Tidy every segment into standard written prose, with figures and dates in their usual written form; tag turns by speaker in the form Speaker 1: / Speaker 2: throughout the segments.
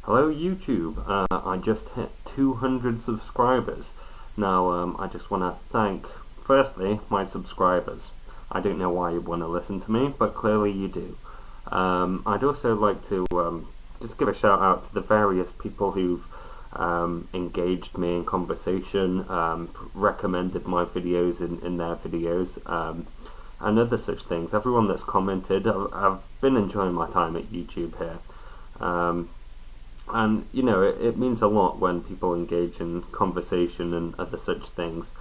Speaker 1: Hello YouTube, I just hit 200 subscribers. Now I just want to thank, firstly, my subscribers. I don't know why you want to listen to me, but clearly you do. I'd also like to just give a shout out to the various people who've engaged me in conversation, recommended my videos in their videos, and other such things. Everyone that's commented, I've been enjoying my time at YouTube here. And you know, it means a lot when people engage in conversation and other such things.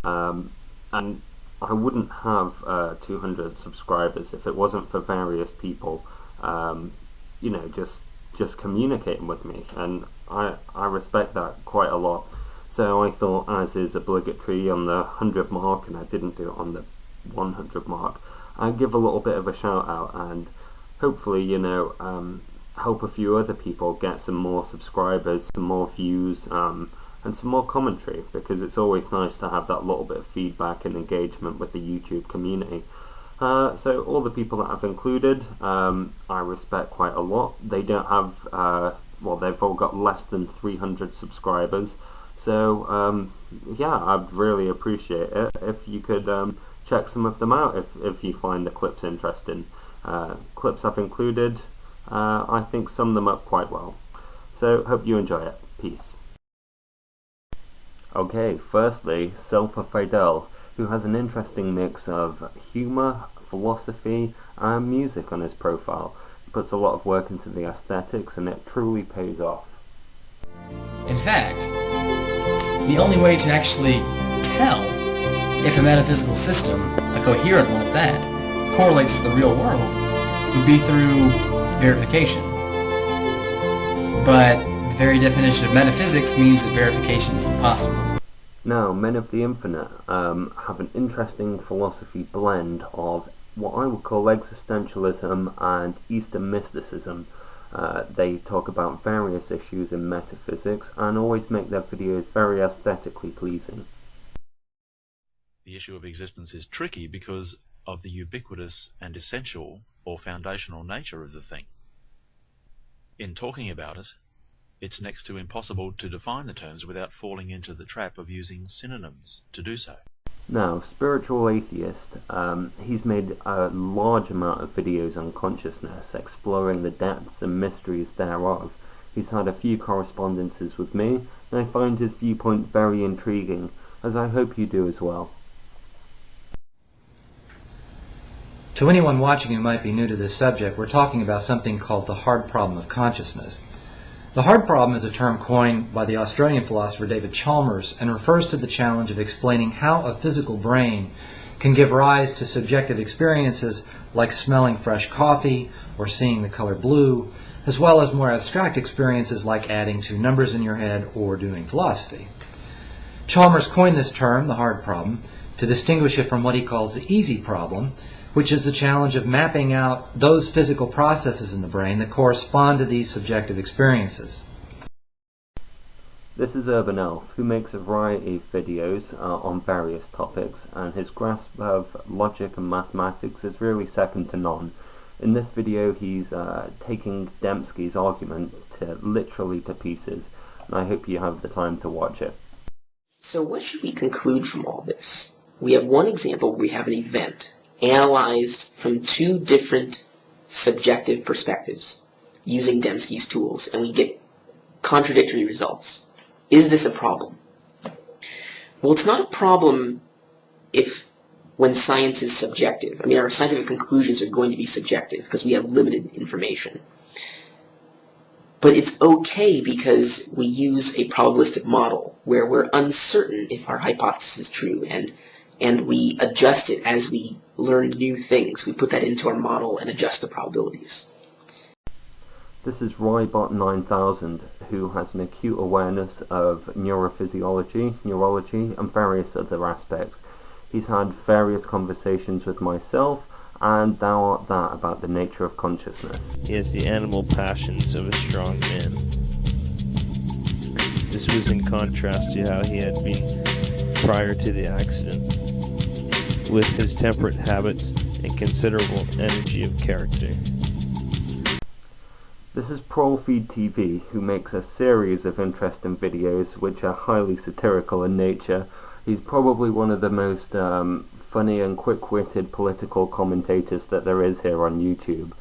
Speaker 1: And I wouldn't have 200 subscribers if it wasn't for various people, you know, just communicating with me, and I respect that quite a lot. So I thought, as is obligatory on the 100 mark, and I didn't do it on the 100 mark, I'd give a little bit of a shout out and hopefully, you know, help a few other people get some more subscribers, some more views, and some more commentary, because it's always nice to have that little bit of feedback and engagement with the YouTube community. So all the people that I've included, I respect quite a lot. They don't have, well, they've all got less than 300 subscribers. So yeah, I'd really appreciate it if you could check some of them out if you find the clips interesting. Clips I've included, I think sum them up quite well. So hope you enjoy it. Peace. Okay, firstly, CelphaFiael, who has an interesting mix of humour, philosophy and music on his profile. He puts a lot of work into the aesthetics and it truly pays off.
Speaker 2: In fact, the only way to actually tell if a metaphysical system, a coherent one at that, correlates to the real world would be through verification. But the very definition of metaphysics means that verification is impossible.
Speaker 1: Now, MenoftheInfinite have an interesting philosophy blend of what I would call existentialism and Eastern mysticism. They talk about various issues in metaphysics and always make their videos very aesthetically pleasing.
Speaker 3: The issue of existence is tricky because of the ubiquitous and essential or foundational nature of the thing. In talking about it, it's next to impossible to define the terms without falling into the trap of using synonyms to do so.
Speaker 1: Now, SpiritualAthiest, he's made a large amount of videos on consciousness, exploring the depths and mysteries thereof. He's had a few correspondences with me, and I find his viewpoint very intriguing, as I hope you do as well.
Speaker 4: To anyone watching who might be new to this subject, we're talking about something called the hard problem of consciousness. The hard problem is a term coined by the Australian philosopher David Chalmers and refers to the challenge of explaining how a physical brain can give rise to subjective experiences like smelling fresh coffee or seeing the color blue, as well as more abstract experiences like adding two numbers in your head or doing philosophy. Chalmers coined this term, the hard problem, to distinguish it from what he calls the easy problem, which is the challenge of mapping out those physical processes in the brain that correspond to these subjective experiences.
Speaker 1: This is UrbanElf, who makes a variety of videos on various topics, and his grasp of logic and mathematics is really second to none. In this video he's taking Dembski's argument literally to pieces, and I hope you have the time to watch it.
Speaker 5: So what should we conclude from all this? We have one example where we have an event analyzed from two different subjective perspectives using Dembski's tools, and we get contradictory results. Is this a problem? Well, it's not a problem when science is subjective. I mean, our scientific conclusions are going to be subjective because we have limited information. But it's okay because we use a probabilistic model where we're uncertain if our hypothesis is true, and we adjust it as we learn new things. We put that into our model and adjust the probabilities.
Speaker 1: This is Roybot 9000, who has an acute awareness of neurophysiology, neurology, and various other aspects. He's had various conversations with myself and Thou Art That about the nature of consciousness.
Speaker 6: He has the animal passions of a strong man. This was in contrast to how he had been prior to the accident, with his temperate habits and considerable energy of character.
Speaker 1: This is ProlefeedTv, who makes a series of interesting videos which are highly satirical in nature. He's probably one of the most funny and quick-witted political commentators that there is here on YouTube.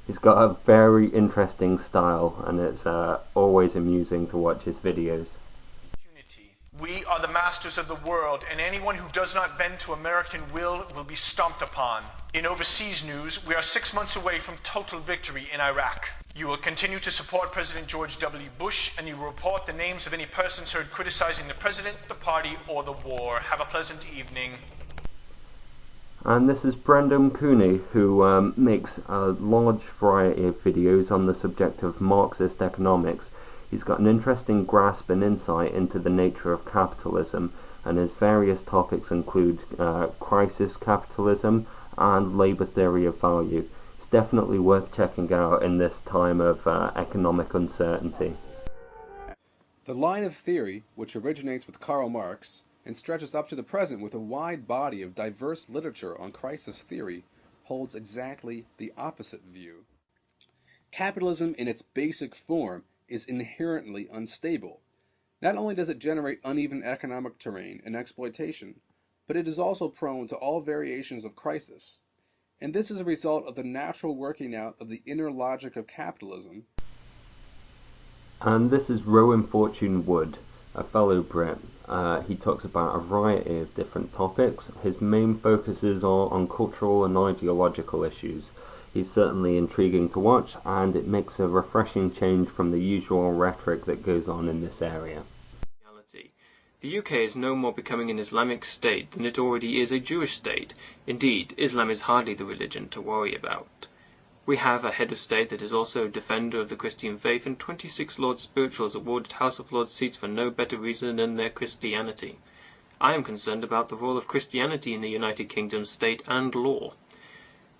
Speaker 1: He's got a very interesting style, and it's always amusing to watch his videos.
Speaker 7: We are the masters of the world, and anyone who does not bend to American will be stomped upon. In overseas news, we are 6 months away from total victory in Iraq. You will continue to support President George W. Bush, and you will report the names of any persons heard criticizing the president, the party, or the war. Have a pleasant evening.
Speaker 1: And this is Brendanmcooney, who makes a large variety of videos on the subject of Marxist economics. He's got an interesting grasp and insight into the nature of capitalism, and his various topics include crisis capitalism and labour theory of value. It's definitely worth checking out in this time of economic uncertainty.
Speaker 8: The line of theory, which originates with Karl Marx and stretches up to the present with a wide body of diverse literature on crisis theory, holds exactly the opposite view. Capitalism in its basic form is inherently unstable. Not only does it generate uneven economic terrain and exploitation, but it is also prone to all variations of crisis. And this is a result of the natural working out of the inner logic of capitalism.
Speaker 1: And this is RowanFortuneWood, a fellow Brit. He talks about a variety of different topics. His main focuses are on cultural and ideological issues. He's certainly intriguing to watch, and it makes a refreshing change from the usual rhetoric that goes on in this area.
Speaker 9: The UK is no more becoming an Islamic state than it already is a Jewish state. Indeed, Islam is hardly the religion to worry about. We have a head of state that is also a defender of the Christian faith, and 26 Lord Spirituals awarded House of Lords seats for no better reason than their Christianity. I am concerned about the role of Christianity in the United Kingdom state and law.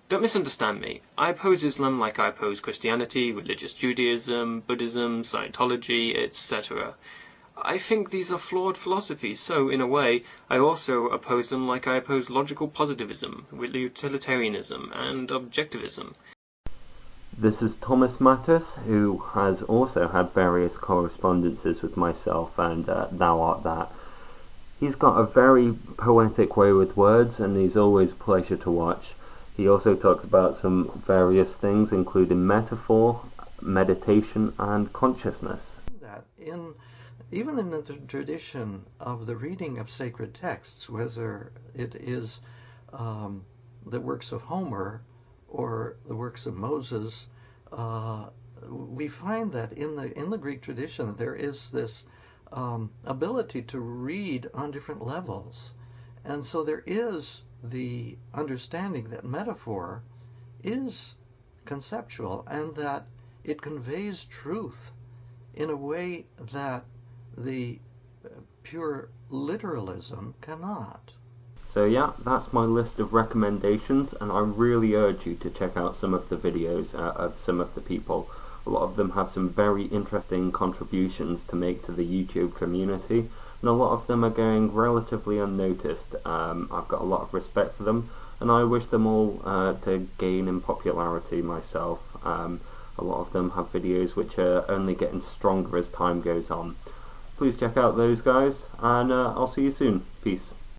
Speaker 9: Don't misunderstand me. I oppose Islam like I oppose Christianity, religious Judaism, Buddhism, Scientology, etc. I think these are flawed philosophies, so, in a way, I also oppose them like I oppose logical positivism, utilitarianism, and objectivism.
Speaker 1: This is Thomas who has also had various correspondences with myself and Thou Art That. He's got a very poetic way with words, and he's always a pleasure to watch. He also talks about some various things, including metaphor, meditation, and consciousness.
Speaker 10: Even in the tradition of the reading of sacred texts, whether it is the works of Homer or the works of Moses, we find that in the Greek tradition there is this ability to read on different levels. And so there is the understanding that metaphor is conceptual and that it conveys truth in a way that the pure literalism cannot.
Speaker 1: So yeah, that's my list of recommendations, and I really urge you to check out some of the videos of some of the people. A lot of them have some very interesting contributions to make to the YouTube community, and a lot of them are going relatively unnoticed. I've got a lot of respect for them, and I wish them all to gain in popularity myself. A lot of them have videos which are only getting stronger as time goes on. Please check out those guys, and I'll see you soon. Peace.